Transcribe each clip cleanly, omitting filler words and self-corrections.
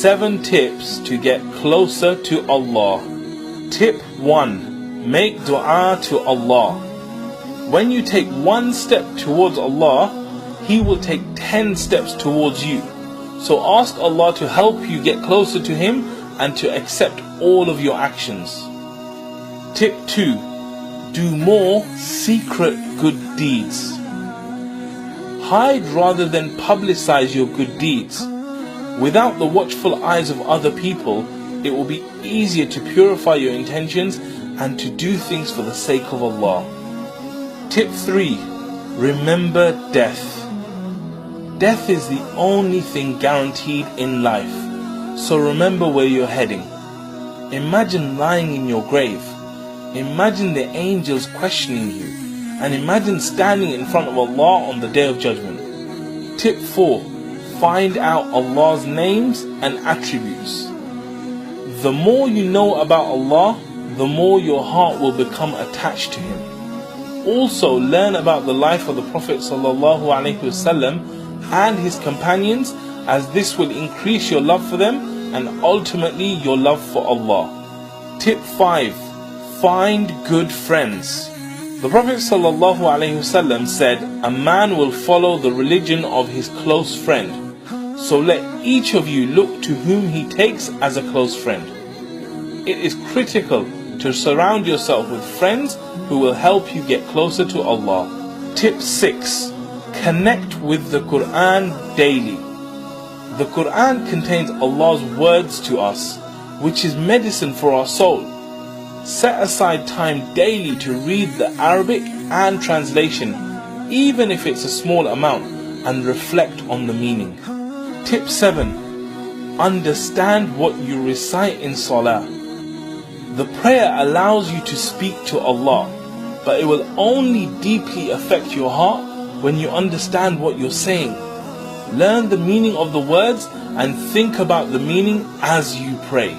7 tips to get closer to Allah. Tip 1. Make dua to Allah. When you take 1 step towards Allah, He will take 10 steps towards you. So ask Allah to help you get closer to Him and to accept all of your actions. Tip 2. Do more secret good deeds. Hide rather than publicize your good deeds. Without the watchful eyes of other people, it will be easier to purify your intentions and to do things for the sake of Allah. Tip 3. Remember death. Death is the only thing guaranteed in life, so remember where you're heading. Imagine lying in your grave. Imagine the angels questioning you, and imagine standing in front of Allah on the Day of Judgment. Tip 4. Find out Allah's names and attributes. The more you know about Allah, the more your heart will become attached to Him. Also learn about the life of the Prophet ﷺ and his companions, as this will increase your love for them and ultimately your love for Allah. Tip 5. Find good friends. The Prophet ﷺ said, a man will follow the religion of his close friend. So let each of you look to whom he takes as a close friend. It is critical to surround yourself with friends who will help you get closer to Allah. Tip 6. Connect with the Quran daily. The Quran contains Allah's words to us, which is medicine for our soul. Set aside time daily to read the Arabic and translation, even if it's a small amount, and reflect on the meaning. Tip 7. Understand what you recite in Salah. The prayer allows you to speak to Allah, but it will only deeply affect your heart when you understand what you're saying. Learn the meaning of the words and think about the meaning as you pray.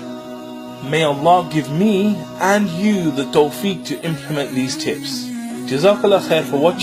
May Allah give me and you the tawfiq to implement these tips. Jazakallah khair for watching.